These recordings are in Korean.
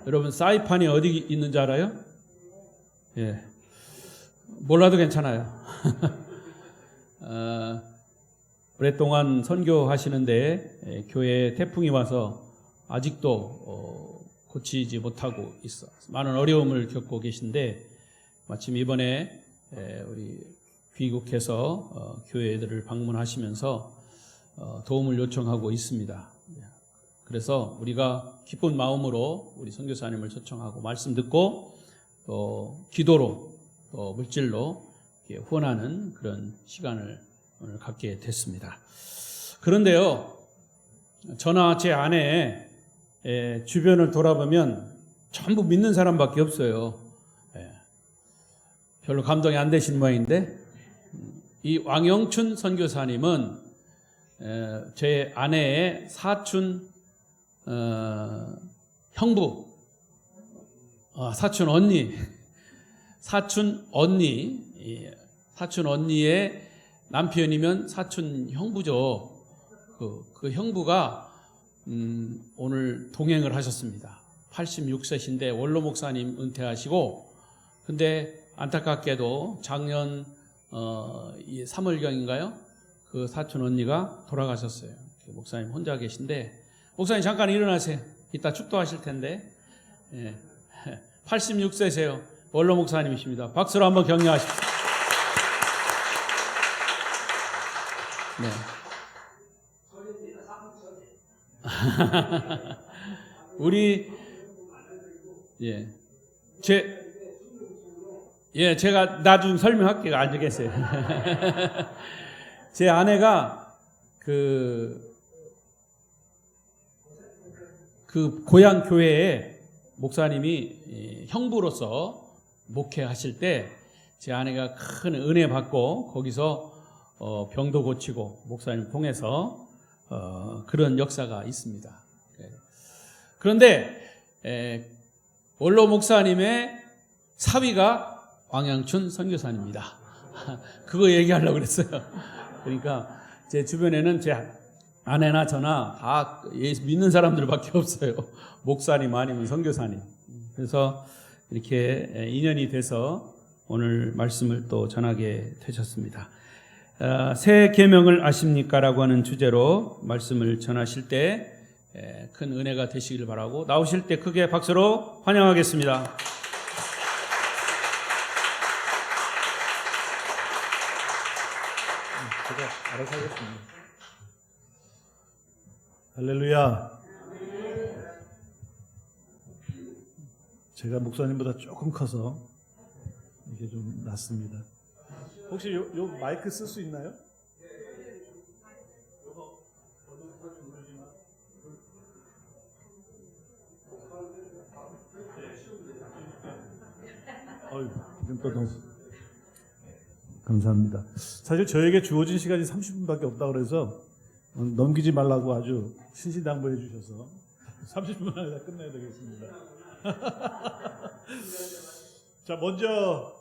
여러분 사이판이 어디 있는지 알아요? 예, 몰라도 괜찮아요. 오랫동안 선교하시는데 교회에 태풍이 와서 아직도 고치지 못하고 있어 많은 어려움을 겪고 계신데, 마침 이번에 우리 귀국해서 교회들을 방문하시면서 도움을 요청하고 있습니다. 그래서 우리가 기쁜 마음으로 우리 선교사님을 초청하고 말씀 듣고 또 기도로 또 물질로 후원하는 그런 시간을 오늘 갖게 됐습니다. 그런데요, 저나 제 아내 주변을 돌아보면 전부 믿는 사람밖에 없어요. 별로 감동이 안 되신 모양인데, 이 왕영춘 선교사님은 제 아내의 사촌 형부, 사촌 언니의 남편이면 사촌 형부죠. 그 형부가 오늘 동행을 하셨습니다. 86세신데 원로 목사님 은퇴하시고, 근데 안타깝게도 작년 3월경인가요? 그 사촌 언니가 돌아가셨어요. 목사님 혼자 계신데, 목사님 잠깐 일어나세요. 이따 축도하실 텐데. 86세세요. 원로 목사님이십니다. 박수로 한번 격려하십시오. 네. 우리 제가 나중에 설명할게요. 앉아 계세요. 제 아내가 그 고향 교회에 목사님이 형부로서 목회하실 때 제 아내가 큰 은혜 받고 거기서 병도 고치고 목사님 통해서 그런 역사가 있습니다. 그런데 원로 목사님의 사위가 왕영춘 선교사님입니다. 그거 얘기하려고 그랬어요. 그러니까 제 주변에는 제 아내나 저나 다 예수 믿는 사람들밖에 없어요. 목사님 아니면 선교사님. 그래서 이렇게 인연이 돼서 오늘 말씀을 또 전하게 되셨습니다. 새 계명을 아십니까? 라고 하는 주제로 말씀을 전하실 때 큰 은혜가 되시길 바라고, 나오실 때 크게 박수로 환영하겠습니다. 제가 알아서 하겠습니다. 할렐루야. 제가 목사님보다 조금 커서 이게 좀 낫습니다. 혹시 요 마이크 쓸 수 있나요? 이건 또 너무 감사합니다. 사실 저에게 주어진 시간이 30분밖에 없다고 그래서 넘기지 말라고 아주 신신당부해 주셔서 30분 안에 다 끝내야 되겠습니다. 자, 먼저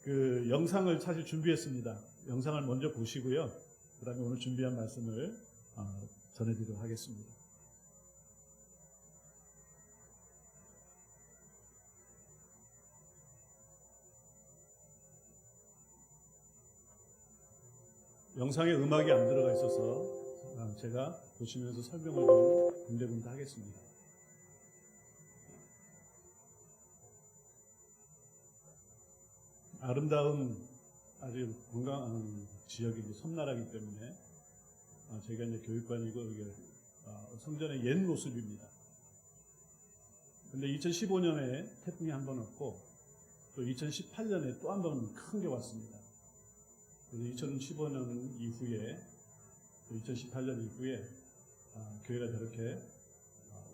그 영상을 사실 준비했습니다. 영상을 먼저 보시고요. 그 다음에 오늘 준비한 말씀을 전해드리도록 하겠습니다. 영상에 음악이 안 들어가 있어서 제가 보시면서 설명을 좀 군데군데 하겠습니다. 아름다운 아주 건강한 지역이 섬나라이기 때문에 저희가 이제 교육관이고 이게 성전의 옛 모습입니다. 근데 2015년에 태풍이 한 번 왔고 또 2018년에 또 한 번 큰 게 왔습니다. 2015년 이후에, 2018년 이후에 교회가 저렇게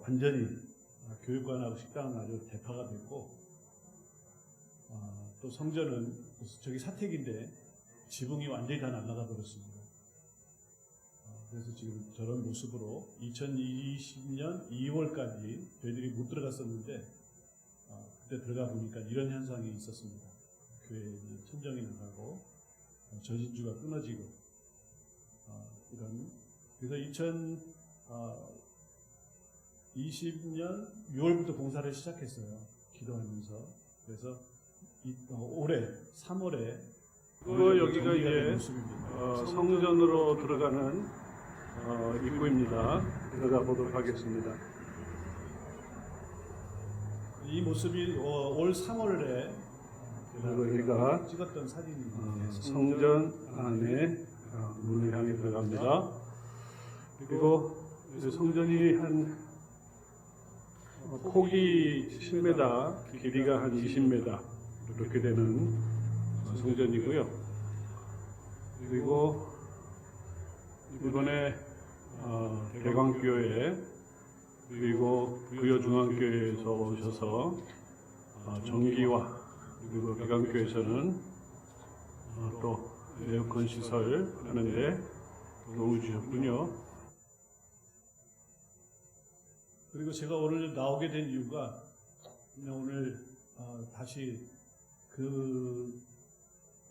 완전히 교육관하고 식당은 아주 대파가 됐고, 또 성전은 저기 사택인데 지붕이 완전히 다 날아가 버렸습니다. 그래서 지금 저런 모습으로 2020년 2월까지 저희들이 못 들어갔었는데 그때 들어가 보니까 이런 현상이 있었습니다. 교회에 천정이 나가고 저진주가 끊어지고 이런. 그래서 20년 6월부터 공사를 시작했어요. 기도하면서. 그래서 올해 3월에 여기가 이제 성전으로 들어가는 입구입니다. 들어가 보도록 하겠습니다. 이 모습이 올 3월에 여기가 찍었던 사진입니다. 성전 안에 문을 향해 들어갑니다. 그리고 성전이 한 폭이 10m, 길이가 한 20m 이렇게 되는 성전이고요. 그리고 이번에 대광교회 그리고 부여중앙교회에서 오셔서 정기와 그리고 대광교회에서는 또 에어컨 시설 하는데 도움을 주셨군요. 그리고 제가 오늘 나오게 된 이유가 그냥 오늘 다시 그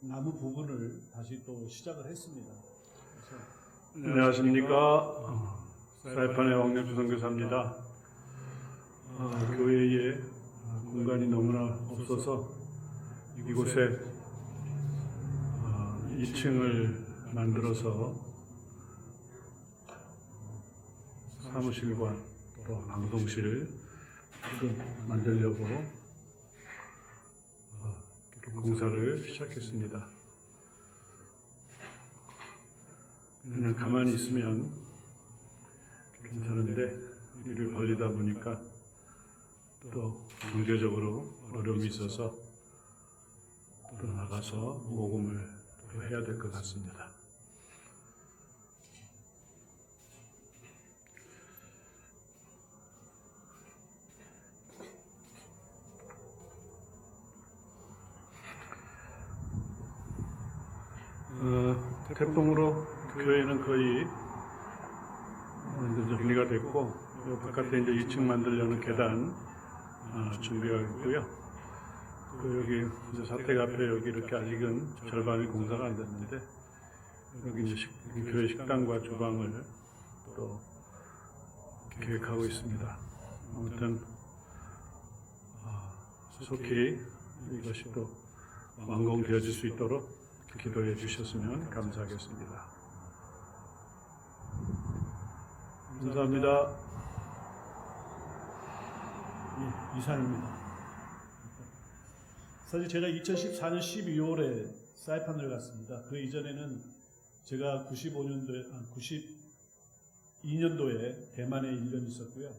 나무 부분을 다시 또 시작을 했습니다. 그래서 안녕하십니까. 사이판의 왕영주 선교사입니다. 교회에 공간이 너무나 없어서 이곳에 2층을 만들어서 사무실과 또 방송실 만들려고 공사를 시작했습니다. 그냥 가만히 있으면 괜찮은데 일을 벌리다 보니까 또 경제적으로 어려움이 있어서 또 나가서 모금을 또 해야 될 것 같습니다. 태풍으로 교회는 거의 정리가 됐고 바깥에 이제 2층 만들려는 계단 준비가 있고요. 또 여기 이제 사택 앞에 여기 이렇게 아직은 절반이 공사가 안 됐는데 여기 이제 교회 식당과 주방을 또 계획하고 있습니다. 아무튼 속히 이것이 또 완공되어질 수 있도록 기도해 주셨으면 감사하겠습니다. 감사합니다. 이상입니다. 사실 제가 2014년 12월에 사이판을 갔습니다. 그 이전에는 제가 92년도에 대만에 1년 있었고요.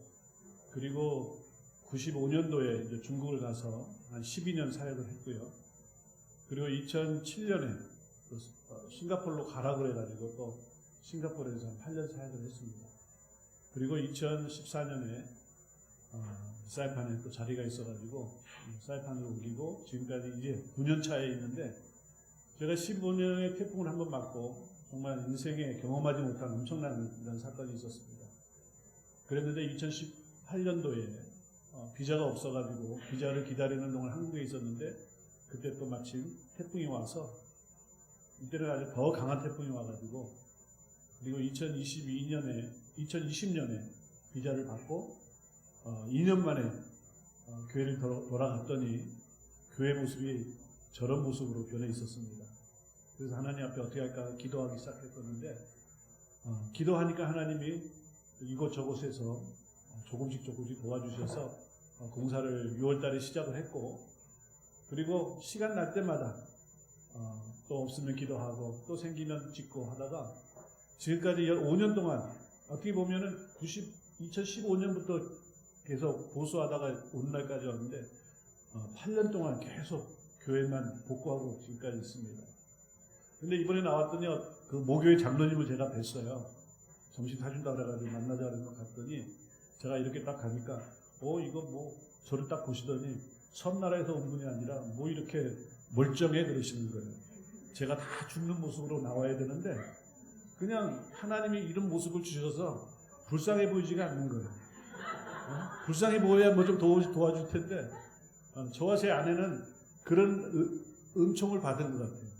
그리고 95년도에 이제 중국을 가서 한 12년 사역을 했고요. 그리고 2007년에 싱가포르로 가라고 해가지고 또 싱가포르에서 한 8년 사역을 했습니다. 그리고 2014년에 사이판에 또 자리가 있어가지고 사이판을 옮기고 지금까지 이제 9년 차에 있는데 제가 15년의 태풍을 한번 맞고 정말 인생에 경험하지 못한 엄청난 이런 사건이 있었습니다. 그랬는데 2018년도에 비자가 없어가지고 비자를 기다리는 동안 한국에 있었는데 그때 또 마침 태풍이 와서 이때는 아주 더 강한 태풍이 와가지고 그리고 2020년에 비자를 받고 2년 만에 교회를 돌아갔더니 교회 모습이 저런 모습으로 변해 있었습니다. 그래서 하나님 앞에 어떻게 할까 기도하기 시작했었는데 기도하니까 하나님이 이곳저곳에서 조금씩 도와주셔서 공사를 6월달에 시작을 했고 그리고 시간 날 때마다 또 없으면 기도하고 또 생기면 짓고 하다가 지금까지 5년 동안 어떻게 보면은 2015년부터 계속 보수하다가 오늘날까지 왔는데 8년 동안 계속 교회만 복구하고 지금까지 있습니다. 근데 이번에 나왔더니 그 모교회 장로님을 제가 뵀어요. 점심 사준다 그래가지고 만나자 그래서 갔더니 제가 이렇게 딱 가니까 이거 뭐 저를 딱 보시더니 섬나라에서 온 분이 아니라 뭐 이렇게 멀쩡해 그러시는 거예요. 제가 다 죽는 모습으로 나와야 되는데 그냥 하나님이 이런 모습을 주셔서 불쌍해 보이지가 않는 거예요. 불쌍해 보여야 뭐 좀 도와줄 텐데 저와 제 아내는 그런 은총을 받은 것 같아요.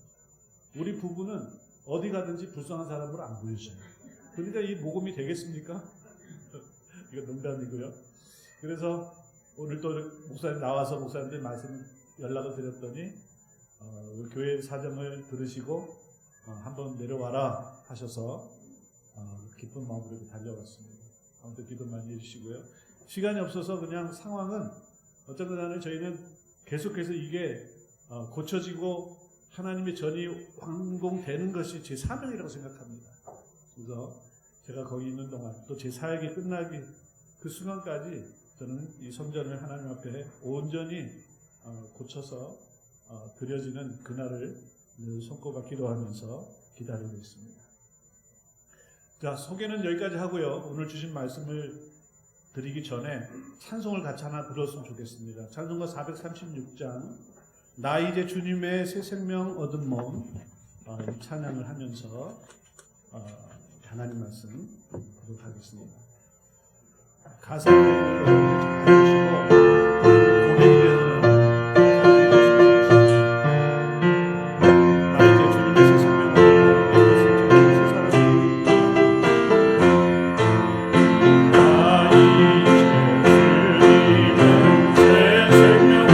우리 부부는 어디 가든지 불쌍한 사람으로 안 보여져요. 그러니까 이 모금이 되겠습니까? 이거 농담이고요. 그래서 오늘 또 목사님 나와서 목사님들 말씀 연락을 드렸더니 교회 사정을 들으시고 한번 내려와라 하셔서 기쁜 마음으로 달려왔습니다. 아무튼 기도 많이 해주시고요. 시간이 없어서 그냥 상황은 어떤 간에 저희는 계속해서 이게 고쳐지고 하나님의 전이 완공되는 것이 제 사명이라고 생각합니다. 그래서 제가 거기 있는 동안 또 제 사역이 끝나기 그 순간까지 저는 이 성전을 하나님 앞에 온전히 고쳐서 드려지는 그날을 늘 손꼽아 기도하면서 기다리고 있습니다. 자, 소개는 여기까지 하고요. 오늘 주신 말씀을 드리기 전에 찬송을 같이 하나 들었으면 좋겠습니다. 찬송가 436장 나 이제 주님의 새 생명 얻은 몸 찬양을 하면서 하나님 말씀 보도록 하겠습니다. 가사를 해주시고 고백에 대해서는 나 이제 주님의 새 생명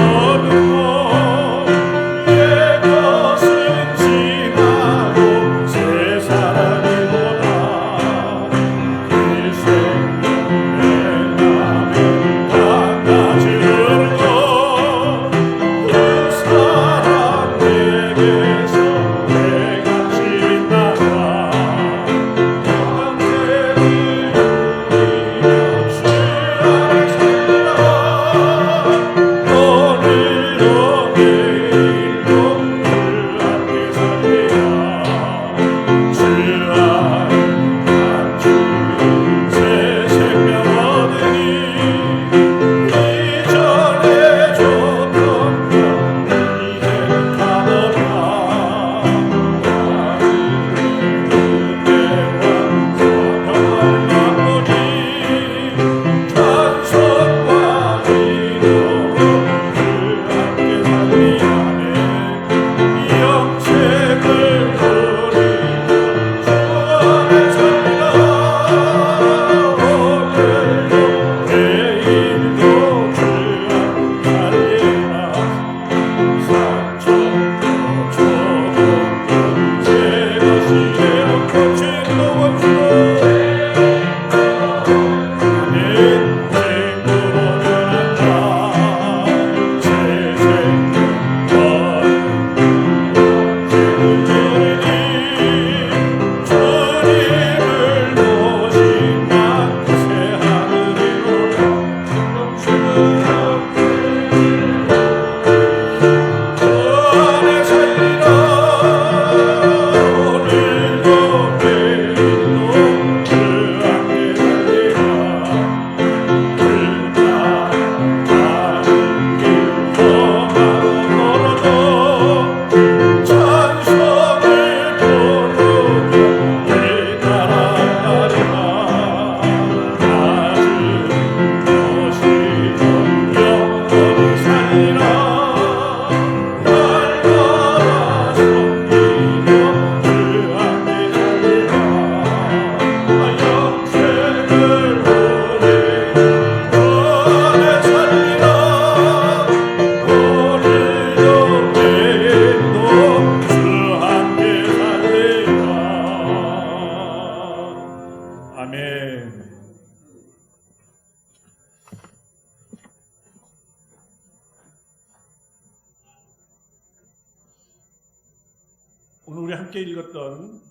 오늘 우리 함께 읽었던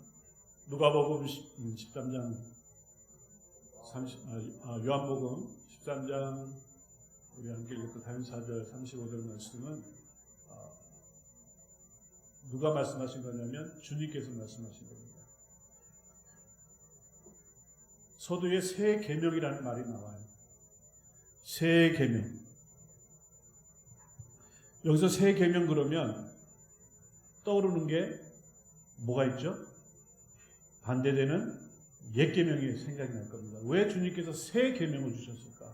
누가복음 13장 요한복음 13장 우리 함께 읽었던 34절 35절 말씀은 누가 말씀하신 거냐면 주님께서 말씀하신 겁니다. 서두에 새 계명이라는 말이 나와요. 새 계명. 여기서 새 계명 그러면 떠오르는 게 뭐가 있죠? 반대되는 옛 계명이 생각이 날 겁니다. 왜 주님께서 새 계명을 주셨을까?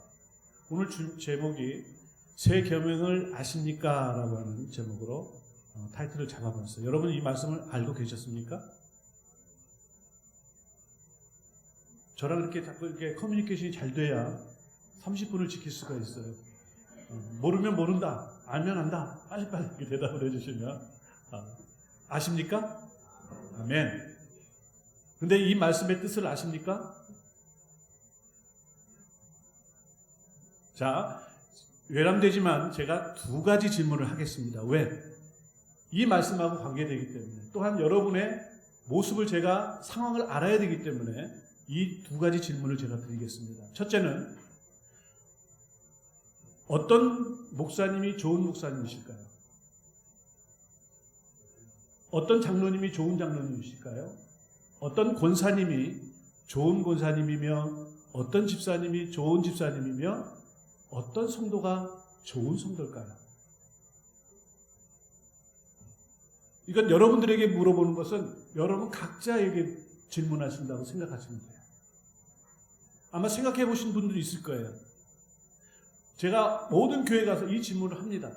오늘 제목이 새 계명을 아십니까? 라고 하는 제목으로 타이틀을 잡아봤어요. 여러분 이 말씀을 알고 계셨습니까? 저랑 이렇게 자꾸 이렇게 커뮤니케이션이 잘 돼야 30분을 지킬 수가 있어요. 모르면 모른다, 알면 안다, 빨리빨리 이렇게 대답을 해주시면 아십니까? 아멘. 근데 이 말씀의 뜻을 아십니까? 자, 외람되지만 제가 두 가지 질문을 하겠습니다. 왜? 이 말씀하고 관계되기 때문에, 또한 여러분의 모습을 제가 상황을 알아야 되기 때문에 이 두 가지 질문을 제가 드리겠습니다. 첫째는 어떤 목사님이 좋은 목사님이실까요? 어떤 장로님이 좋은 장로님이실까요? 어떤 권사님이 좋은 권사님이며 어떤 집사님이 좋은 집사님이며 어떤 성도가 좋은 성도일까요? 이건 여러분들에게 물어보는 것은 여러분 각자에게 질문하신다고 생각하시면 돼요. 아마 생각해 보신 분들이 있을 거예요. 제가 모든 교회 가서 이 질문을 합니다.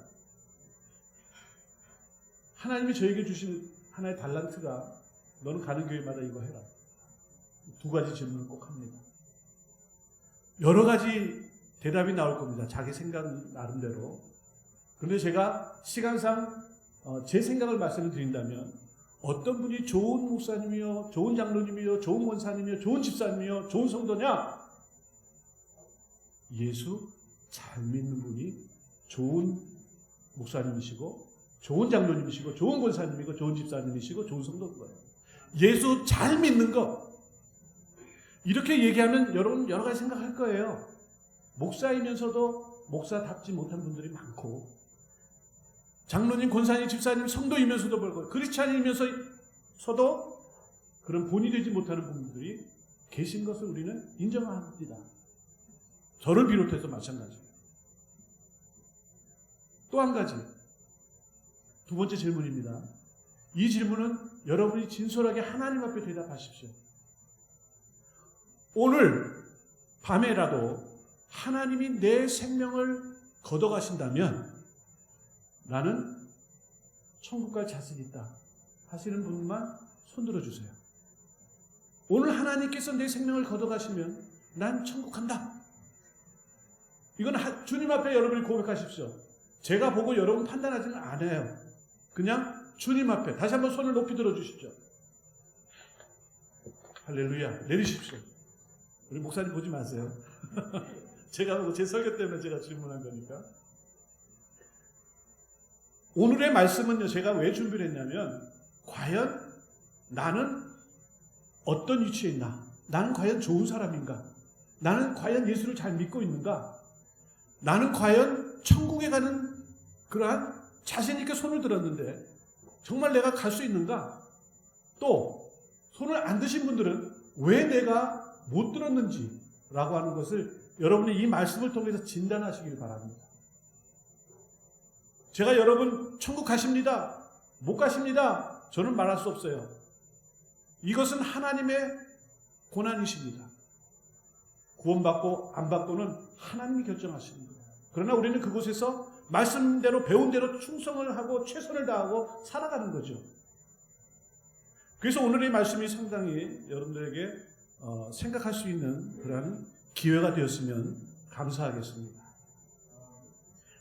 하나님이 저에게 주신 하나의 달란트가 너는 가는 교회마다 이거 해라. 두 가지 질문을 꼭 합니다. 여러 가지 대답이 나올 겁니다. 자기 생각 나름대로. 그런데 제가 시간상 제 생각을 말씀을 드린다면 어떤 분이 좋은 목사님이요, 좋은 장로님이요, 좋은 권사님이요, 좋은 집사님이요, 좋은 성도냐? 예수 잘 믿는 분이 좋은 목사님이시고 좋은 장로님이시고 좋은 권사님이고 좋은 집사님이시고 좋은 성도인 거예요. 예수 잘 믿는 거. 이렇게 얘기하면 여러분 여러 가지 생각할 거예요. 목사이면서도 목사답지 못한 분들이 많고, 장로님, 권사님, 집사님, 성도이면서도 그렇고, 크리스찬이면서도 그런 본이 되지 못하는 분들이 계신 것을 우리는 인정합니다. 저를 비롯해서 마찬가지예요. 또 한 가지, 두 번째 질문입니다. 이 질문은 여러분이 진솔하게 하나님 앞에 대답하십시오. 오늘 밤에라도 하나님이 내 생명을 걷어가신다면 나는 천국 갈 자신 있다 하시는 분만 손들어 주세요. 오늘 하나님께서 내 생명을 걷어가시면 난 천국 간다. 이건 주님 앞에 여러분이 고백하십시오. 제가 보고 여러분 판단하지는 않아요. 그냥 주님 앞에 다시 한번 손을 높이 들어 주십시오. 할렐루야. 내리십시오. 우리 목사님 보지 마세요. 제가 보고 제 설교 때문에 제가 질문한 거니까. 오늘의 말씀은요, 제가 왜 준비를 했냐면, 과연 나는 어떤 위치에 있나? 나는 과연 좋은 사람인가? 나는 과연 예수를 잘 믿고 있는가? 나는 과연 천국에 가는 그러한 자신 있게 손을 들었는데 정말 내가 갈 수 있는가? 또 손을 안 드신 분들은 왜 내가 못 들었는지 라고 하는 것을 여러분이 이 말씀을 통해서 진단하시길 바랍니다. 제가 여러분 천국 가십니다, 못 가십니다, 저는 말할 수 없어요. 이것은 하나님의 고난이십니다. 구원받고 안 받고는 하나님이 결정하시는 거예요. 그러나 우리는 그곳에서 말씀대로 배운 대로 충성을 하고 최선을 다하고 살아가는 거죠. 그래서 오늘의 말씀이 상당히 여러분들에게 생각할 수 있는 그런 기회가 되었으면 감사하겠습니다.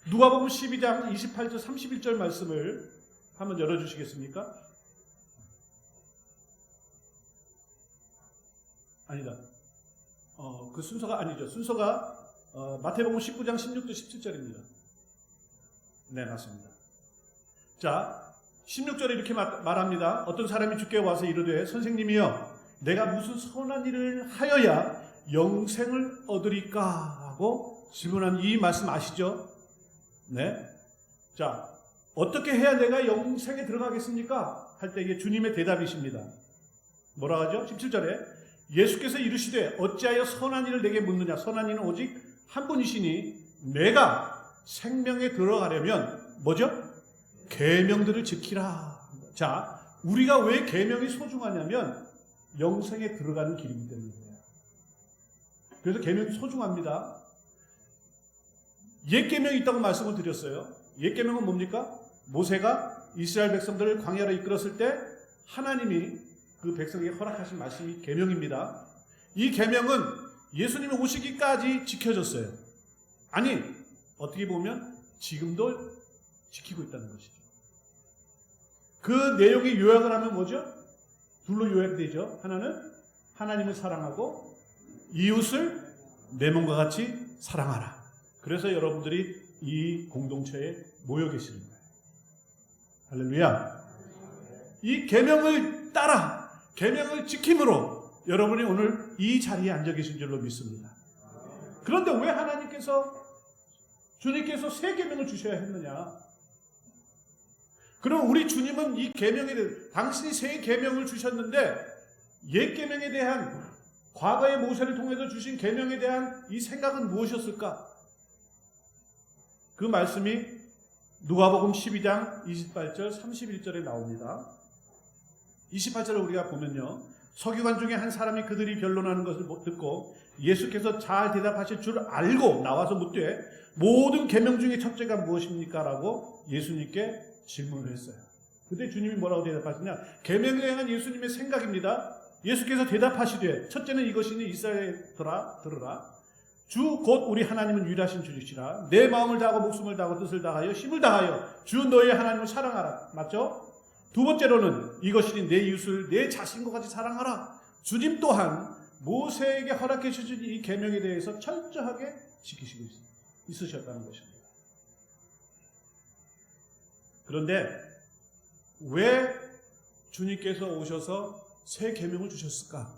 누가복음 12장 28절 31절 말씀을 한번 열어주시겠습니까? 아니다. 그 순서가 아니죠. 순서가 마태복음 19장 16절 17절입니다. 네, 맞습니다. 자, 16절에 이렇게 말합니다. 어떤 사람이 주께 와서 이르되 선생님이여 내가 무슨 선한 일을 하여야 영생을 얻으리까 하고 질문한 이 말씀 아시죠? 네. 자, 어떻게 해야 내가 영생에 들어가겠습니까? 할 때 이게 주님의 대답이십니다. 뭐라 하죠? 17절에 예수께서 이르시되 어찌하여 선한 일을 내게 묻느냐? 선한 이는 오직 한 분이시니 내가 생명에 들어가려면 뭐죠? 계명들을 지키라. 자, 우리가 왜 계명이 소중하냐면 영생에 들어가는 길이기 때문이에요. 그래서 계명이 소중합니다. 옛 계명이 있다고 말씀을 드렸어요. 옛 계명은 뭡니까? 모세가 이스라엘 백성들을 광야로 이끌었을 때 하나님이 그 백성에게 허락하신 말씀이 계명입니다. 이 계명은 예수님이 오시기까지 지켜졌어요. 아니, 어떻게 보면 지금도 지키고 있다는 것이죠. 그 내용이 요약을 하면 뭐죠? 둘로 요약되죠. 하나는 하나님을 사랑하고 이웃을 내 몸과 같이 사랑하라. 그래서 여러분들이 이 공동체에 모여 계시는 거예요. 할렐루야. 이 계명을 따라 계명을 지킴으로 여러분이 오늘 이 자리에 앉아 계신 줄로 믿습니다. 그런데 왜 주님께서 새 계명을 주셔야 했느냐? 그럼 우리 주님은 이 계명에 대해 당신이 새 계명을 주셨는데 옛 계명에 대한 과거의 모세를 통해서 주신 계명에 대한 이 생각은 무엇이었을까? 그 말씀이 누가복음 12장 28절 31절에 나옵니다. 28절을 우리가 보면요. 서기관 중에 한 사람이 그들이 변론하는 것을 듣고 예수께서 잘 대답하실 줄 알고 나와서 묻되 모든 계명 중에 첫째가 무엇입니까? 라고 예수님께 질문을 했어요. 그때 주님이 뭐라고 대답하시냐? 계명에 대한 예수님의 생각입니다. 예수께서 대답하시되 첫째는 이것이니 이스라엘들아 들으라. 주 곧 우리 하나님은 유일하신 주이시라. 내 마음을 다하고 목숨을 다하고 뜻을 다하여 힘을 다하여 주 너의 하나님을 사랑하라. 맞죠? 두 번째로는 이것이니 내 이웃을 내 자신과 같이 사랑하라. 주님 또한 모세에게 허락해 주신 이 계명에 대해서 철저하게 지키시고 있으셨다는 것입니다. 그런데 왜 주님께서 오셔서 새 계명을 주셨을까?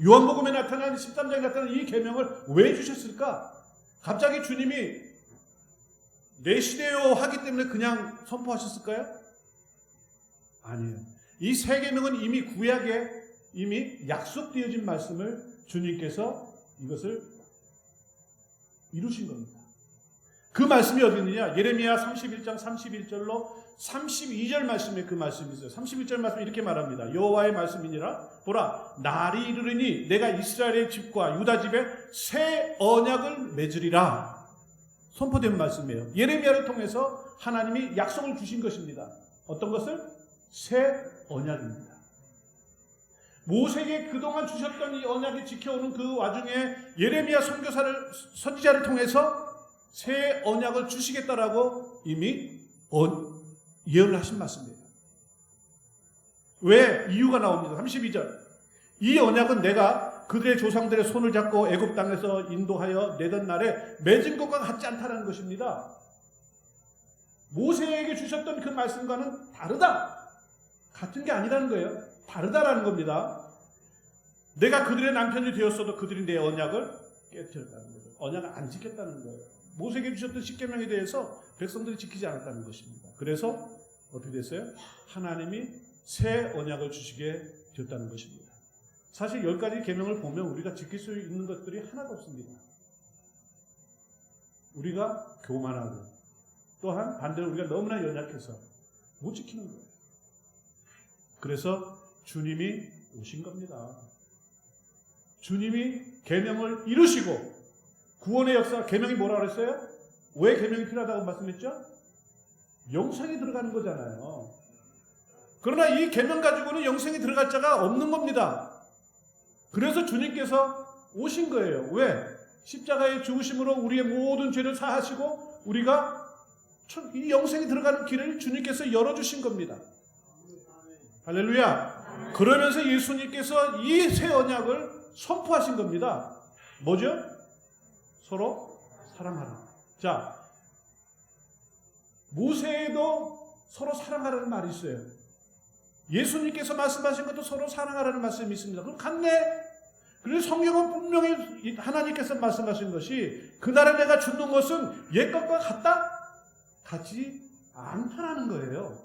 요한복음에 나타난 13장에 나타난 이 계명을 왜 주셨을까? 갑자기 주님이 내 시대요 하기 때문에 그냥 선포하셨을까요? 아니에요. 이 새 계명은 이미 구약에 이미 약속되어진 말씀을 주님께서 이것을 이루신 겁니다. 그 말씀이 어디 있느냐? 예레미야 31장 31절로 32절 말씀에 그 말씀이 있어요. 31절 말씀 이렇게 말합니다. 여호와의 말씀이니라 보라 날이 이르리니 내가 이스라엘의 집과 유다 집에 새 언약을 맺으리라. 선포된 말씀이에요. 예레미야를 통해서 하나님이 약속을 주신 것입니다. 어떤 것을? 새 언약입니다. 모세에게 그동안 주셨던 이 언약을 지켜오는 그 와중에 예레미야 선지자를 통해서 새 언약을 주시겠다라고 이미 예언을 하신 말씀입니다. 왜? 이유가 나옵니다. 32절. 이 언약은 내가 그들의 조상들의 손을 잡고 애굽 땅에서 인도하여 내던 날에 맺은 것과 같지 않다는 것입니다. 모세에게 주셨던 그 말씀과는 다르다. 같은 게 아니라는 거예요. 다르다라는 겁니다. 내가 그들의 남편이 되었어도 그들이 내 언약을 깨뜨렸다는 거죠. 언약을 안 지켰다는 거예요. 모세에게 주셨던 십계명에 대해서 백성들이 지키지 않았다는 것입니다. 그래서 어떻게 됐어요? 하나님이 새 언약을 주시게 되었다는 것입니다. 사실 10가지 계명을 보면 우리가 지킬 수 있는 것들이 하나도 없습니다. 우리가 교만하고 또한 반대로 우리가 너무나 연약해서 못 지키는 거예요. 그래서 주님이 오신 겁니다. 주님이 계명을 이루시고 구원의 역사, 계명이 뭐라 그랬어요? 왜 계명이 필요하다고 말씀했죠? 영생이 들어가는 거잖아요. 그러나 이 계명 가지고는 영생이 들어갈 자가 없는 겁니다. 그래서 주님께서 오신 거예요. 왜? 십자가의 죽으심으로 우리의 모든 죄를 사하시고 우리가 이 영생이 들어가는 길을 주님께서 열어주신 겁니다. 할렐루야. 그러면서 예수님께서 이 새 언약을 선포하신 겁니다. 뭐죠? 서로 사랑하라. 자, 모세에도 서로 사랑하라는 말이 있어요. 예수님께서 말씀하신 것도 서로 사랑하라는 말씀이 있습니다. 그럼 같네. 그래서 성경은 분명히 하나님께서 말씀하신 것이 그날에 내가 주는 것은 옛 것과 같다? 같지 않다라는 거예요.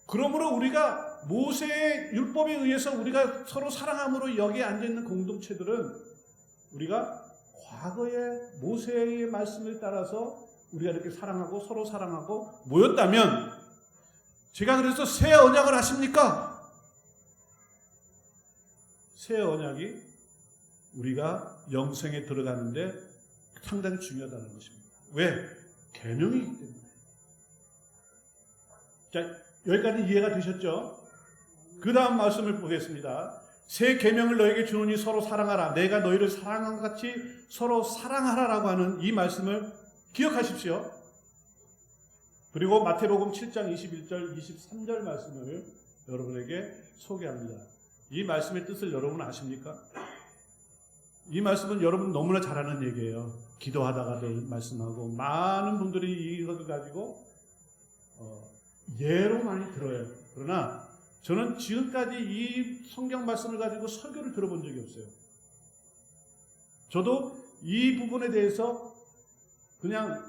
그러므로 우리가 모세의 율법에 의해서 우리가 서로 사랑함으로 여기에 앉아있는 공동체들은 우리가 과거의 모세의 말씀을 따라서 우리가 이렇게 사랑하고 서로 사랑하고 모였다면 제가 그래서 새 언약을 아십니까? 새 언약이 우리가 영생에 들어가는데 상당히 중요하다는 것입니다. 왜? 계명이기 때문에. 자, 여기까지 이해가 되셨죠? 그 다음 말씀을 보겠습니다. 새 계명을 너에게 주노니 서로 사랑하라. 내가 너희를 사랑한 것 같이 서로 사랑하라라고 하는 이 말씀을 기억하십시오. 그리고 마태복음 7장 21절 23절 말씀을 여러분에게 소개합니다. 이 말씀의 뜻을 여러분 아십니까? 이 말씀은 여러분 너무나 잘 아는 얘기예요. 기도하다가도 말씀하고 많은 분들이 이것을 가지고 예로 많이 들어요. 그러나 저는 지금까지 이 성경 말씀을 가지고 설교를 들어본 적이 없어요. 저도 이 부분에 대해서 그냥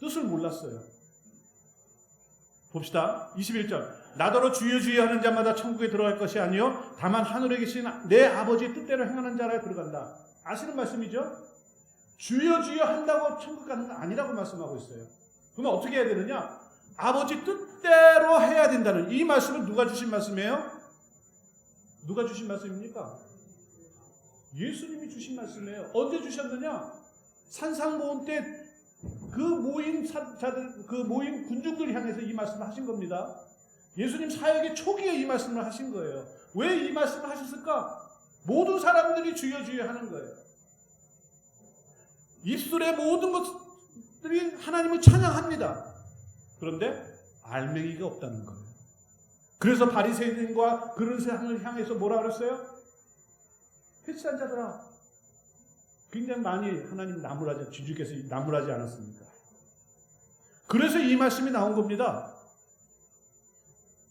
뜻을 몰랐어요. 봅시다. 21절. 나더러 주여 주여 하는 자마다 천국에 들어갈 것이 아니요 다만 하늘에 계신 내 아버지의 뜻대로 행하는 자라 들어간다. 아시는 말씀이죠? 주여 주여 한다고 천국 가는 거 아니라고 말씀하고 있어요. 그러면 어떻게 해야 되느냐? 아버지 뜻대로 해야 된다는 이 말씀은 누가 주신 말씀이에요? 누가 주신 말씀입니까? 예수님이 주신 말씀이에요. 언제 주셨느냐? 산상모험 때 그 모인 자들, 그 모인 군중들 향해서 이 말씀을 하신 겁니다. 예수님 사역의 초기에 이 말씀을 하신 거예요. 왜 이 말씀을 하셨을까? 모든 사람들이 주여 주여 하는 거예요. 입술의 모든 것들이 하나님을 찬양합니다. 그런데 알맹이가 없다는 거예요. 그래서 바리새인과 그릇을 향해서 뭐라 그랬어요? 헬스한 자들아, 굉장히 많이 하나님 나무라지, 주주께서 나무라지 않았습니까? 그래서 이 말씀이 나온 겁니다.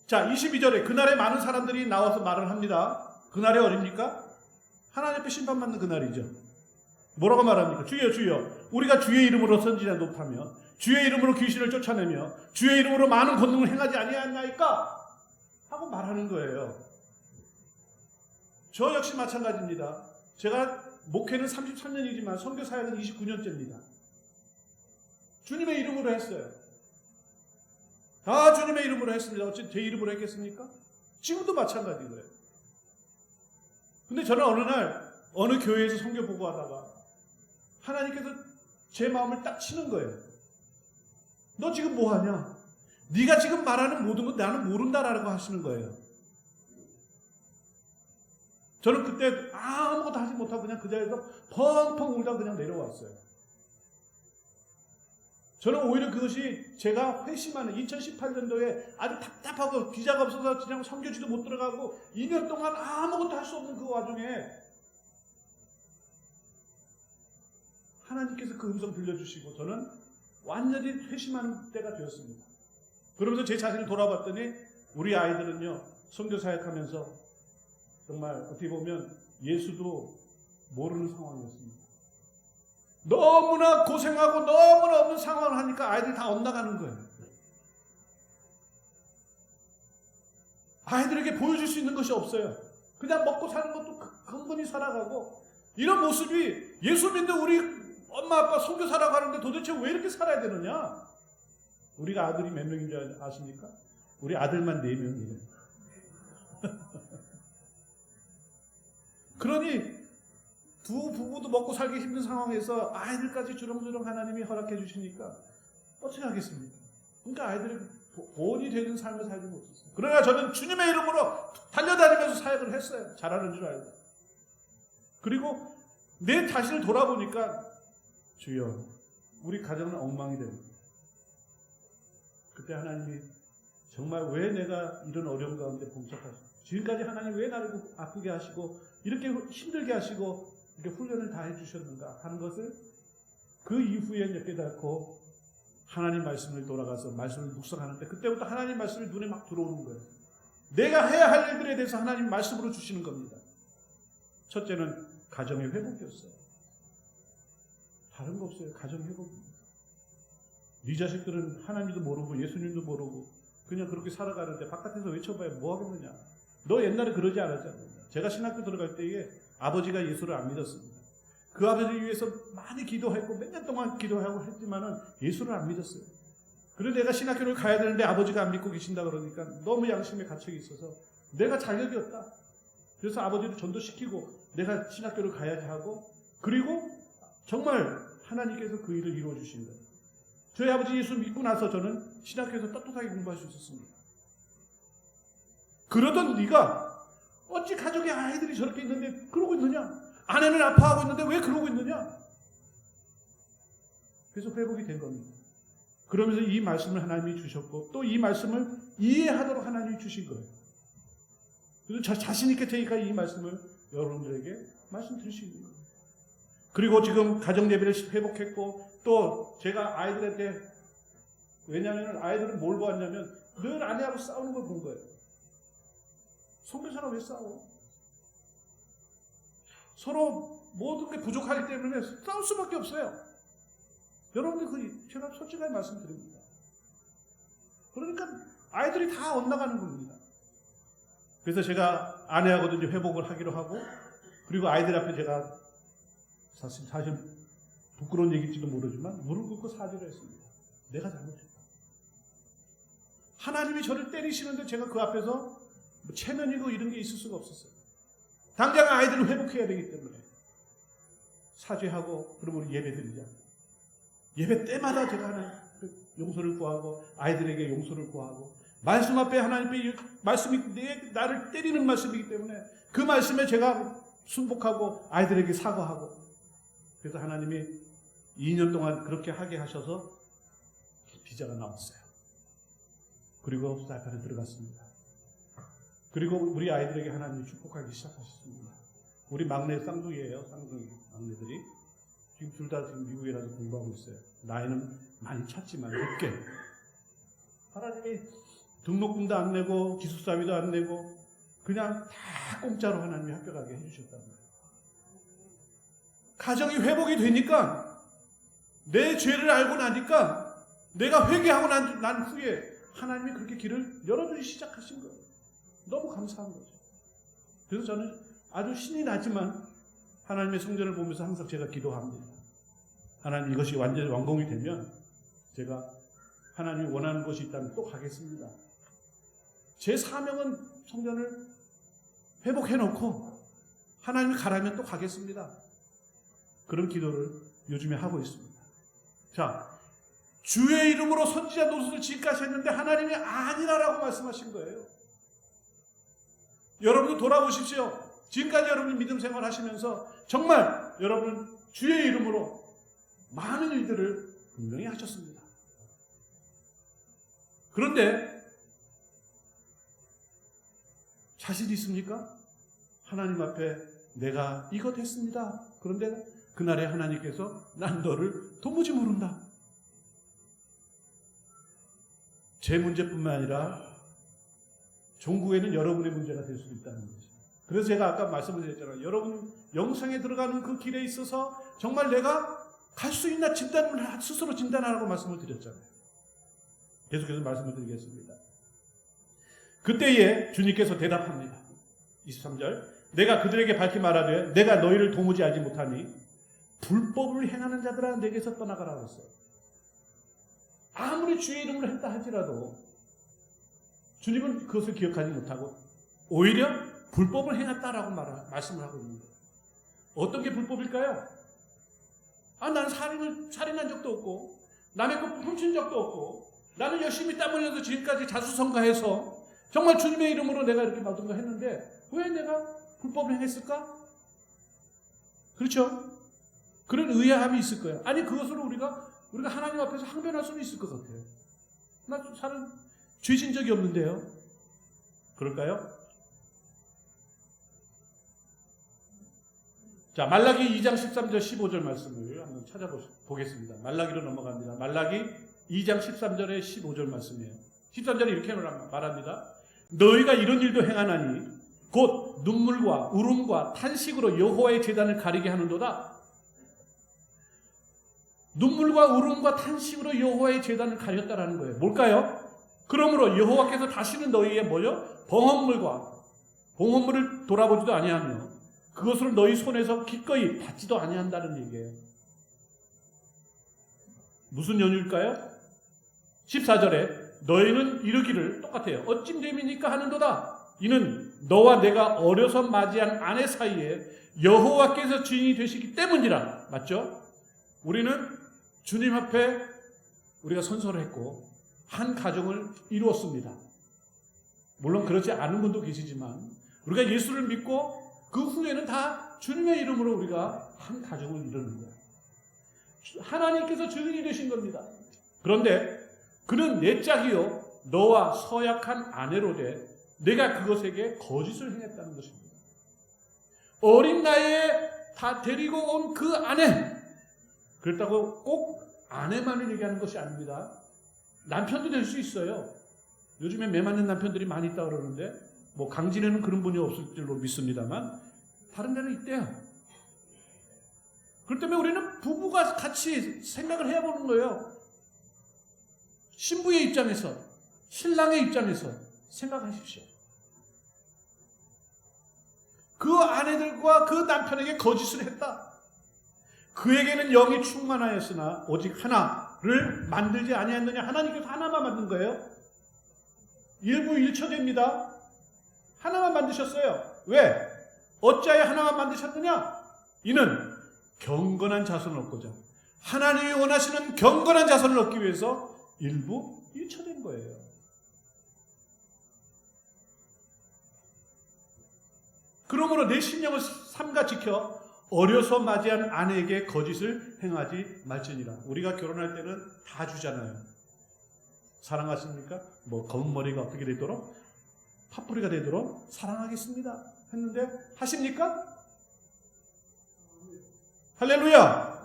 자, 22절에 그날에 많은 사람들이 나와서 말을 합니다. 그날이 어딥니까? 하나님 앞에 심판받는 그날이죠. 뭐라고 말합니까? 주여 주여 우리가 주의 이름으로 선지자 높하며 주의 이름으로 귀신을 쫓아내며 주의 이름으로 많은 권능을 행하지 아니하였나이까? 하고 말하는 거예요. 저 역시 마찬가지입니다. 제가 목회는 33년이지만 선교 사역은 29년째입니다. 주님의 이름으로 했어요. 다 주님의 이름으로 했습니다. 어째 제 이름으로 했겠습니까? 지금도 마찬가지인 거예요. 근데 저는 어느 날 어느 교회에서 선교 보고하다가 하나님께서 제 마음을 딱 치는 거예요. 너 지금 뭐 하냐? 네가 지금 말하는 모든 건 나는 모른다라고 하시는 거예요. 저는 그때 아무것도 하지 못하고 그냥 그 자리에서 펑펑 울다가 그냥 내려왔어요. 저는 오히려 그것이 제가 회심하는 2018년도에 아주 답답하고 비자가 없어서 그냥 선교지도 못 들어가고 2년 동안 아무것도 할 수 없는 그 와중에 하나님께서 그 음성 들려주시고 저는 완전히 회심하는 때가 되었습니다. 그러면서 제 자신을 돌아봤더니 우리 아이들은요, 선교 사역하면서 정말 어떻게 보면 예수도 모르는 상황이었습니다. 너무나 고생하고 너무나 없는 상황을 하니까 아이들이 다 엇나가는 거예요. 아이들에게 보여줄 수 있는 것이 없어요. 그냥 먹고 사는 것도 근근히 살아가고 이런 모습이 예수 믿는 우리 엄마 아빠 선교사라고 하는데 도대체 왜 이렇게 살아야 되느냐? 우리가 아들이 몇 명인 줄 아십니까? 우리 아들만 4명이에요. 그러니 두 부부도 먹고 살기 힘든 상황에서 아이들까지 주렁주렁 하나님이 허락해 주시니까 어떻게 하겠습니까? 그러니까 아이들이 본이 되는 삶을 살지 못했어요. 그러나 저는 주님의 이름으로 달려다니면서 사역을 했어요. 잘하는 줄 알고. 그리고 내 자신을 돌아보니까 주여, 우리 가정은 엉망이 됩니다. 그때 하나님이 정말 왜 내가 이런 어려운 가운데 봉착하시고 지금까지 하나님 왜 나를 아프게 하시고 이렇게 힘들게 하시고 이렇게 훈련을 다 해주셨는가 하는 것을 그 이후에 깨닫고 하나님 말씀을 돌아가서 말씀을 묵상하는데 그때부터 하나님 말씀이 눈에 막 들어오는 거예요. 내가 해야 할 일들에 대해서 하나님 말씀으로 주시는 겁니다. 첫째는 가정의 회복이었어요. 다른 거 없어요. 가정 회복입니다. 네 자식들은 하나님도 모르고 예수님도 모르고 그냥 그렇게 살아가는데 바깥에서 외쳐봐야 뭐 하겠느냐. 너 옛날에 그러지 않았잖아요. 제가 신학교 들어갈 때에 아버지가 예수를 안 믿었습니다. 그 아버지를 위해서 많이 기도했고 몇 년 동안 기도하고 했지만은 예수를 안 믿었어요. 그래서 내가 신학교를 가야 되는데 아버지가 안 믿고 계신다 그러니까 너무 양심에 갇혀 있어서 내가 자격이 없다. 그래서 아버지를 전도시키고 내가 신학교를 가야지 하고 그리고 정말 하나님께서 그 일을 이루어 주신 거예요. 저희 아버지 예수 믿고 나서 저는 신학교에서 떳떳하게 공부할 수 있었습니다. 그러던 네가 어찌 가족의 아이들이 저렇게 있는데 그러고 있느냐? 아내는 아파하고 있는데 왜 그러고 있느냐? 그래서 회복이 된 겁니다. 그러면서 이 말씀을 하나님이 주셨고 또 이 말씀을 이해하도록 하나님이 주신 거예요. 그래서 자신 있게 저희가 이 말씀을 여러분들에게 말씀드릴 수 있는 거예요. 그리고 지금 가정 예배를 회복했고 또 제가 아이들한테 왜냐하면 아이들은 뭘 보았냐면 늘 아내하고 싸우는 걸 본 거예요. 선교사가 왜 싸워? 서로 모든 게 부족하기 때문에 싸울 수밖에 없어요. 여러분들 제가 솔직하게 말씀드립니다. 그러니까 아이들이 다 엇나가는 겁니다. 그래서 제가 아내하고도 이제 회복을 하기로 하고 그리고 아이들 앞에 제가 사실 부끄러운 얘기일지도 모르지만 무릎 꿇고 사죄를 했습니다. 내가 잘못했다. 하나님이 저를 때리시는데 제가 그 앞에서 뭐 체면이고 이런 게 있을 수가 없었어요. 당장 아이들을 회복해야 되기 때문에 사죄하고 그러면 우리 예배 드리자. 예배 때마다 제가 하나님 용서를 구하고 아이들에게 용서를 구하고 말씀 앞에 하나님의 말씀이 나를 때리는 말씀이기 때문에 그 말씀에 제가 순복하고 아이들에게 사과하고 그래서 하나님이 2년 동안 그렇게 하게 하셔서 비자가 나왔어요. 그리고 사이판에 들어갔습니다. 그리고 우리 아이들에게 하나님이 축복하기 시작하셨습니다. 우리 막내 쌍둥이에요. 쌍둥이 막내들이 지금 둘 다 지금 미국에 가서 공부하고 있어요. 나이는 많이 찼지만 늦게 하나님이 등록금도 안 내고 기숙사비도 안 내고 그냥 다 공짜로 하나님이 학교 가게 해주셨다는 거예요. 가정이 회복이 되니까 내 죄를 알고 나니까 내가 회개하고 난 후에 하나님이 그렇게 길을 열어주기 시작하신 거예요. 너무 감사한 거죠. 그래서 저는 아주 신이 나지만 하나님의 성전을 보면서 항상 제가 기도합니다. 하나님 이것이 완전히 완공이 되면 제가 하나님이 원하는 것이 있다면 또 가겠습니다. 제 사명은 성전을 회복해놓고 하나님이 가라면 또 가겠습니다. 그런 기도를 요즘에 하고 있습니다. 자, 주의 이름으로 선지자 노릇을 지금까지 했는데 하나님이 아니라라고 말씀하신 거예요. 여러분도 돌아보십시오. 지금까지 여러분이 믿음 생활 하시면서 정말 여러분 주의 이름으로 많은 일들을 분명히 하셨습니다. 그런데 자신 있습니까? 하나님 앞에 내가 이것 했습니다. 그런데 그날에 하나님께서 난 너를 도무지 모른다. 제 문제뿐만 아니라 종국에는 여러분의 문제가 될 수도 있다는 거죠. 그래서 제가 아까 말씀을 드렸잖아요. 여러분 영생에 들어가는 그 길에 있어서 정말 내가 갈 수 있나 스스로 진단하라고 말씀을 드렸잖아요. 계속해서 말씀을 드리겠습니다. 그때에 주님께서 대답합니다. 23절 내가 그들에게 밝히 말하되 내가 너희를 도무지 알지 못하니 불법을 행하는 자들아 내게서 떠나가라 했어요. 아무리 주의 이름을 했다 할지라도 주님은 그것을 기억하지 못하고 오히려 불법을 행했다라고 말씀을 하고 있는 거예요. 어떤 게 불법일까요? 나는 살인한 적도 없고 남의 것 훔친 적도 없고 나는 열심히 땀 흘려서 지금까지 자수성가해서 정말 주님의 이름으로 내가 이렇게 모든 거 했는데 왜 내가 불법을 행했을까? 그렇죠? 그런 의아함이 있을 거예요. 아니 그것으로 우리가 하나님 앞에서 항변할 수는 있을 것 같아요. 나 죄진 적이 없는데요. 그럴까요? 자, 말라기 2장 13절 15절 말씀을 한번 찾아보겠습니다. 말라기로 넘어갑니다. 말라기 2장 13절에 15절 말씀이에요. 13절에 이렇게 말합니다. 너희가 이런 일도 행하나니 곧 눈물과 울음과 탄식으로 여호와의 제단을 가리게 하는도다. 눈물과 울음과 탄식으로 여호와의 제단을 가렸다라는 거예요. 뭘까요? 그러므로 여호와께서 다시는 너희의 봉헌물을 돌아보지도 아니하며 그것을 너희 손에서 기꺼이 받지도 아니한다는 얘기예요. 무슨 연유일까요? 14절에 너희는 이르기를 똑같아요. 어찜 됨이니까 하는도다. 이는 너와 내가 어려서 맞이한 아내 사이에 여호와께서 주인이 되시기 때문이라. 맞죠? 우리는 주님 앞에 우리가 선서를 했고 한 가정을 이루었습니다. 물론 그렇지 않은 분도 계시지만 우리가 예수를 믿고 그 후에는 다 주님의 이름으로 우리가 한 가정을 이루는 거예요. 하나님께서 증인이 되신 겁니다. 그런데 그는 내 짝이요 너와 서약한 아내로 돼 내가 그것에게 거짓을 행했다는 것입니다. 어린 나이에 다 데리고 온 그 아내, 그렇다고 꼭 아내만을 얘기하는 것이 아닙니다. 남편도 될 수 있어요. 요즘에 매 맞는 남편들이 많이 있다고 그러는데 뭐 강진에는 그런 분이 없을 줄로 믿습니다만 다른 데는 있대요. 그렇기 때문에 우리는 부부가 같이 생각을 해보는 거예요. 신부의 입장에서, 신랑의 입장에서 생각하십시오. 그 아내들과 그 남편에게 거짓을 했다. 그에게는 영이 충만하였으나 오직 하나를 만들지 아니했느냐. 하나님께서 하나만 만든 거예요. 일부일처제입니다. 하나만 만드셨어요. 왜? 어찌하여 하나만 만드셨느냐? 이는 경건한 자손을 얻고자 하나님이 원하시는 경건한 자손을 얻기 위해서 일부일처된 거예요. 그러므로 내 신령을 삼가 지켜 어려서 맞이한 아내에게 거짓을 행하지 말지니라. 우리가 결혼할 때는 다 주잖아요. 사랑하십니까? 뭐 검은 머리가 어떻게 되도록 팥뿌리가 되도록 사랑하겠습니다 했는데 하십니까? 할렐루야.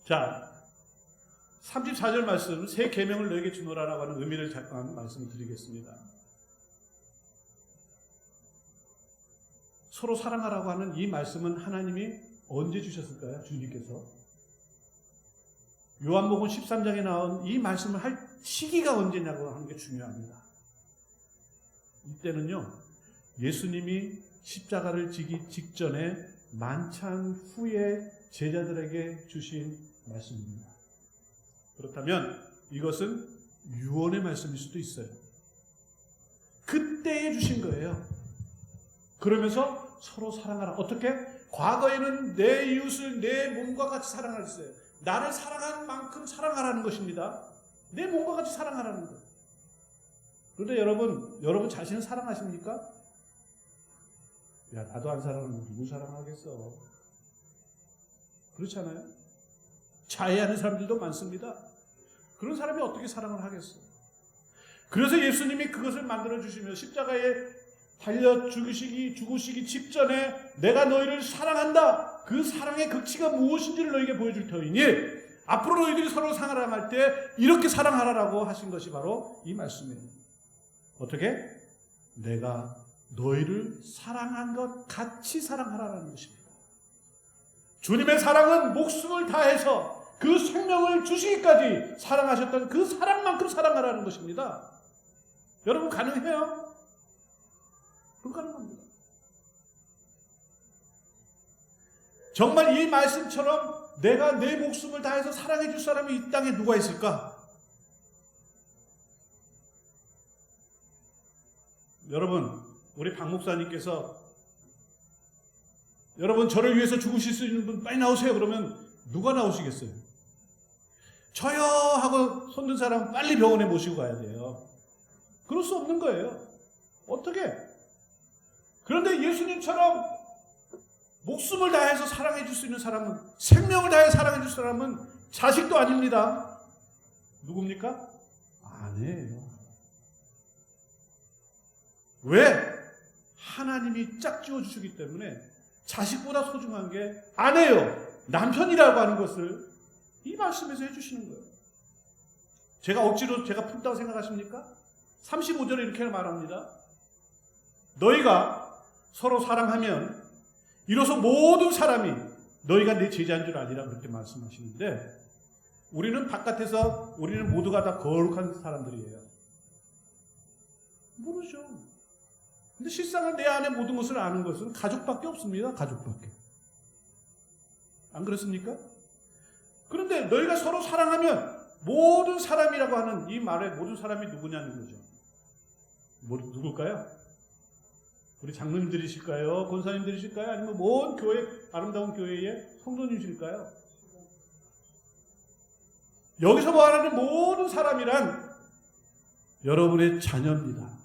자, 34절 말씀, 새 계명을 너에게 주노라라고 하는 의미를 잠깐 말씀을 드리겠습니다. 서로 사랑하라고 하는 이 말씀은 하나님이 언제 주셨을까요? 주님께서. 요한복음 13장에 나온 이 말씀을 할 시기가 언제냐고 하는 게 중요합니다. 이때는요, 예수님이 십자가를 지기 직전에 만찬 후에 제자들에게 주신 말씀입니다. 그렇다면 이것은 유언의 말씀일 수도 있어요. 그때에 주신 거예요. 그러면서 서로 사랑하라. 어떻게? 과거에는 내 이웃을 내 몸과 같이 사랑했어요. 나를 사랑하는 만큼 사랑하라는 것입니다. 내 몸과 같이 사랑하라는 것. 그런데 여러분 자신을 사랑하십니까? 야, 나도 안 사랑하면 누구 사랑하겠어? 그렇잖아요? 자해하는 사람들도 많습니다. 그런 사람이 어떻게 사랑을 하겠어? 그래서 예수님이 그것을 만들어주시며 십자가에 달려 죽으시기 직전에 내가 너희를 사랑한다. 그 사랑의 극치가 무엇인지를 너희에게 보여줄 터이니 앞으로 너희들이 서로 사랑할 때 이렇게 사랑하라라고 하신 것이 바로 이 말씀이에요. 어떻게? 내가 너희를 사랑한 것 같이 사랑하라는 것입니다. 주님의 사랑은 목숨을 다해서 그 생명을 주시기까지 사랑하셨던 그 사랑만큼 사랑하라는 것입니다. 여러분 가능해요? 불가능합니다. 정말 이 말씀처럼 내가 내 목숨을 다해서 사랑해 줄 사람이 이 땅에 누가 있을까? 여러분, 우리 박 목사님께서 여러분 저를 위해서 죽으실 수 있는 분 빨리 나오세요. 그러면 누가 나오시겠어요? 저요 하고 손든 사람 빨리 병원에 모시고 가야 돼요. 그럴 수 없는 거예요. 어떻게? 그런데 예수님처럼 목숨을 다해서 사랑해 줄 수 있는 사람은, 생명을 다해 사랑해 줄 사람은 자식도 아닙니다. 누굽니까? 아내예요. 왜? 하나님이 짝지어 주시기 때문에 자식보다 소중한 게 아내요, 남편이라고 하는 것을 이 말씀에서 해주시는 거예요. 제가 억지로 제가 품다고 생각하십니까? 35절에 이렇게 말합니다. 너희가 서로 사랑하면 이로써 모든 사람이 너희가 내 제자인 줄 아니라 그렇게 말씀하시는데 우리는 바깥에서 우리는 모두가 다 거룩한 사람들이에요. 모르죠. 근데 실상은 내 안에 모든 것을 아는 것은 가족밖에 없습니다. 가족밖에. 안 그렇습니까? 그런데 너희가 서로 사랑하면 모든 사람이라고 하는 이 말에 모든 사람이 누구냐는 거죠. 누굴까요? 우리 장로님들이실까요? 권사님들이실까요? 아니면 뭔 교회, 아름다운 교회의 성도님이실까요? 여기서 말하는 모든 사람이란 여러분의 자녀입니다.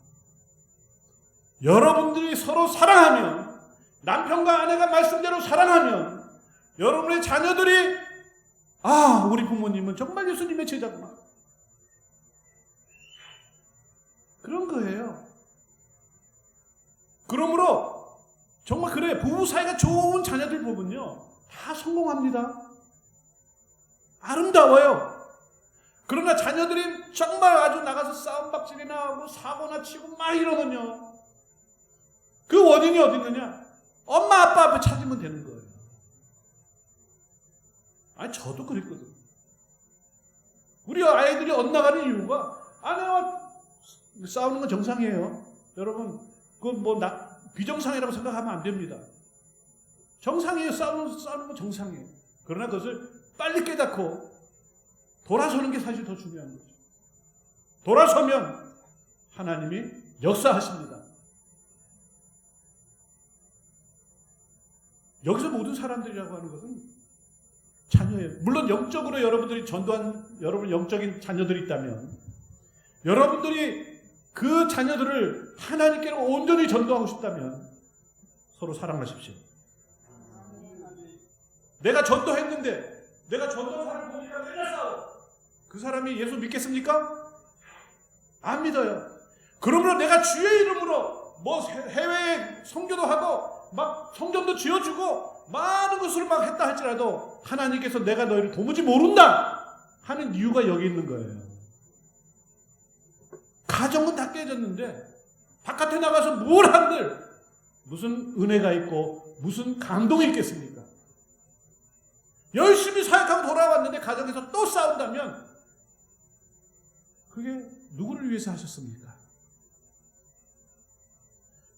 여러분들이 서로 사랑하면, 남편과 아내가 말씀대로 사랑하면 여러분의 자녀들이 우리 부모님은 정말 예수님의 제자구나, 그런 거예요. 그러므로 정말 그래, 부부 사이가 좋은 자녀들 보면요 다 성공합니다. 아름다워요. 그러나 자녀들이 정말 아주 나가서 싸움박질이나 하고 사고나 치고 막 이러면요, 그 원인이 어디 있느냐? 엄마 아빠 앞에 찾으면 되는 거예요. 저도 그랬거든. 우리 아이들이 엇나가는 이유가, 아내와 싸우는 건 정상이에요. 여러분, 그건 비정상이라고 생각하면 안 됩니다. 정상이에요. 싸우는 건 정상이에요. 그러나 그것을 빨리 깨닫고 돌아서는 게 사실 더 중요한 거죠. 돌아서면 하나님이 역사하십니다. 여기서 모든 사람들이라고 하는 것은 자녀예요. 물론 영적으로 여러분들이 전도한 여러분 영적인 자녀들이 있다면, 여러분들이 그 자녀들을 하나님께로 온전히 전도하고 싶다면 서로 사랑하십시오. 내가 전도했는데, 내가 전도한 사람을 보니까 맨날 싸워. 그 사람이 예수 믿겠습니까? 안 믿어요. 그러므로 내가 주의 이름으로 해외에 선교도 하고 막 성전도 지어주고 많은 것을 막 했다 할지라도 하나님께서 내가 너희를 도무지 모른다 하는 이유가 여기 있는 거예요. 가정은 다 깨졌는데 바깥에 나가서 뭘 한들 무슨 은혜가 있고 무슨 감동이 있겠습니까? 열심히 사역하고 돌아왔는데 가정에서 또 싸운다면 그게 누구를 위해서 하셨습니까?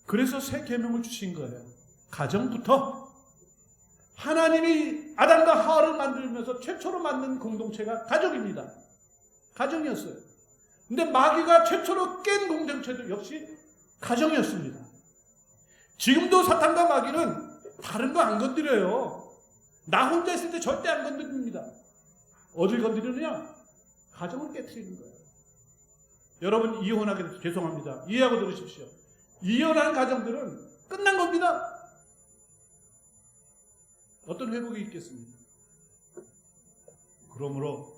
그래서 새 계명을 주신 거예요. 가정부터. 하나님이 아담과 하와를 만들면서 최초로 만든 공동체가 가족입니다. 가정이었어요. 근데 마귀가 최초로 깬 공동체도 역시 가정이었습니다. 지금도 사탄과 마귀는 다른 거 안 건드려요. 나 혼자 있을 때 절대 안 건드립니다. 어딜 건드리느냐? 가정을 깨트리는 거예요. 여러분 이혼하게 돼서 죄송합니다. 이해하고 들으십시오. 이혼한 가정들은 끝난 겁니다. 어떤 회복이 있겠습니까? 그러므로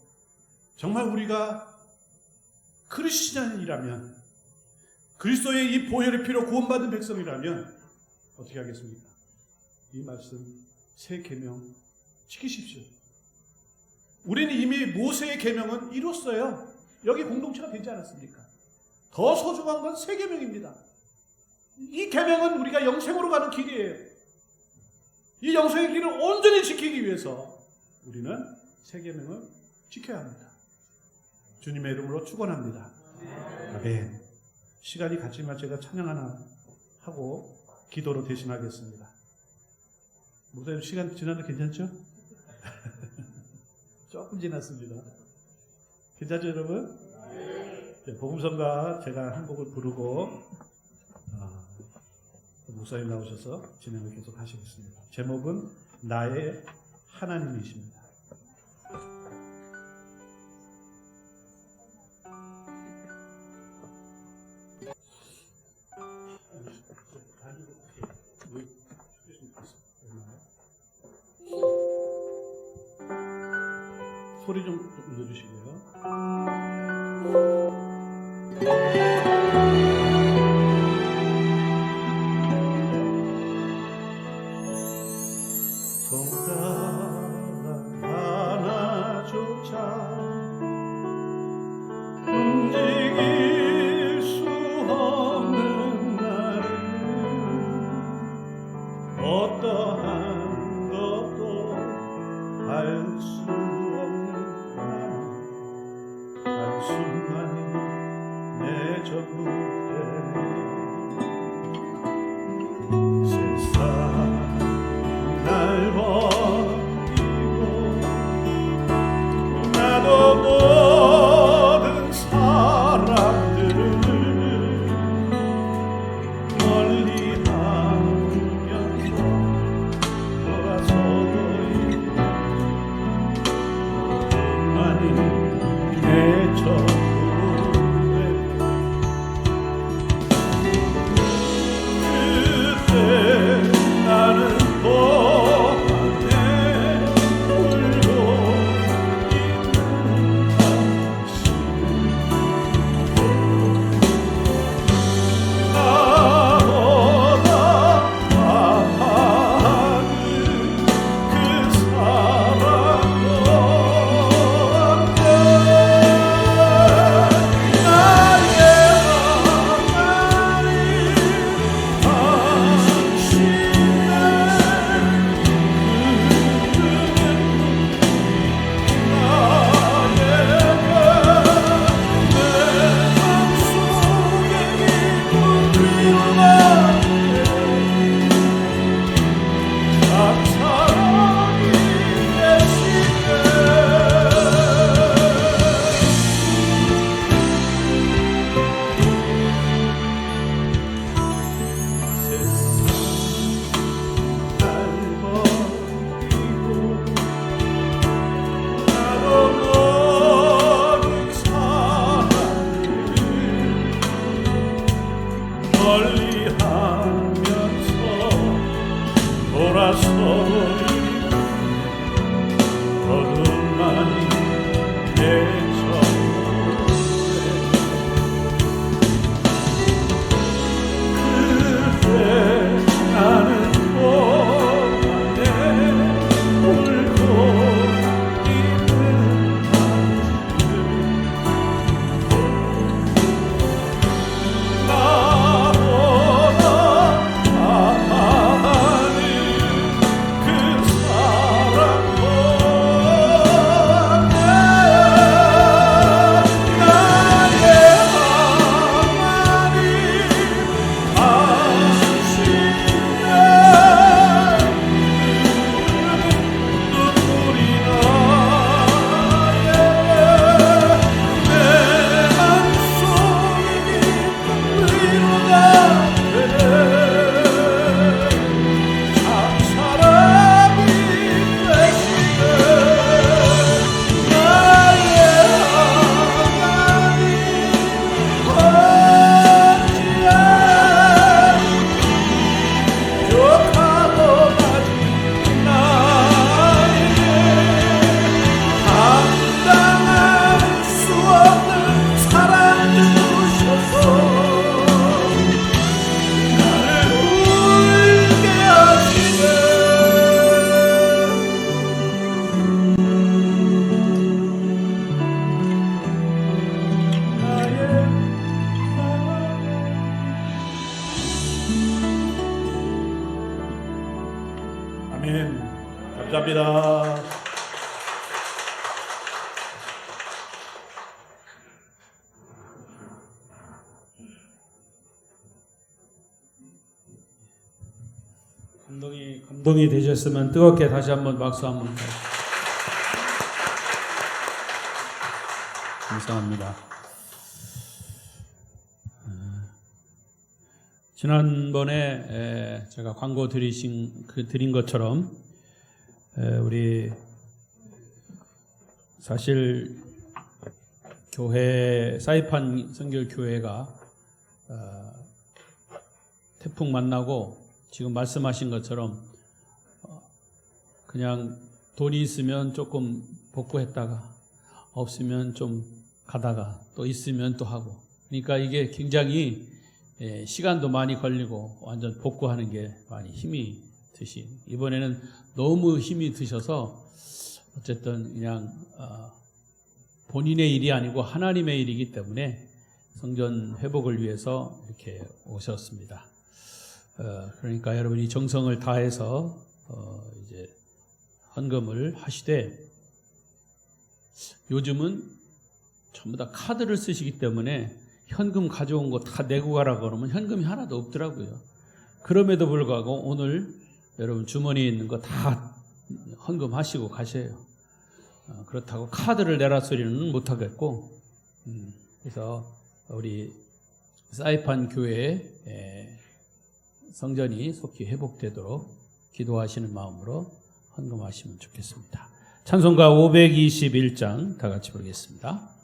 정말 우리가 크리스찬이라면, 그리스도의 이 보혈의 피로 구원받은 백성이라면 어떻게 하겠습니까? 이 말씀 새 계명 지키십시오. 우리는 이미 모세의 계명은 이뤘어요. 여기 공동체가 되지 않았습니까? 더 소중한 건 새 계명입니다. 이 계명은 우리가 영생으로 가는 길이에요. 이 영생의 길을 온전히 지키기 위해서 우리는 새 계명을 지켜야 합니다. 주님의 이름으로 축원합니다. 아멘. 시간이 갔지만 제가 찬양 하나 하고 기도로 대신하겠습니다. 목사님 시간 지나도 괜찮죠? 조금 지났습니다. 괜찮죠 여러분? 네, 복음성가 제가 한 곡을 부르고 목사님 나오셔서 진행을 계속 하시겠습니다. 제목은 나의 하나님이십니다. 소리 좀 넣어주시고요. 손가락 하나조차 움직일 수 없는 나를 어떠한 것도 알 수 없는 단순한 내 전부 때문에 세상 날 버리고 나도 모든 사람들을 멀리 하면서 돌아서고 있는 너만이 거듭나니 내 아멘. 감사합니다. 감동이 되셨으면 뜨겁게 다시 한번 박수 한번. 감사합니다. 지난번에 제가 광고 드린 것처럼 우리 사실 교회 사이판 선교교회가 태풍 만나고 지금 말씀하신 것처럼 그냥 돈이 있으면 조금 복구했다가 없으면 좀 가다가 또 있으면 또 하고, 그러니까 이게 굉장히 시간도 많이 걸리고 완전 복구하는 게 많이 힘이 드신, 이번에는 너무 힘이 드셔서 어쨌든 그냥 본인의 일이 아니고 하나님의 일이기 때문에 성전 회복을 위해서 이렇게 오셨습니다. 그러니까 여러분이 정성을 다해서 이제 헌금을 하시되, 요즘은 전부 다 카드를 쓰시기 때문에 현금 가져온 거 다 내고 가라 그러면 현금이 하나도 없더라고요. 그럼에도 불구하고 오늘 여러분 주머니에 있는 거 다 헌금하시고 가셔요. 그렇다고 카드를 내라 소리는 못 하겠고, 그래서 우리 사이판 교회의 성전이 속히 회복되도록 기도하시는 마음으로 헌금하시면 좋겠습니다. 찬송가 521장 다 같이 부르겠습니다.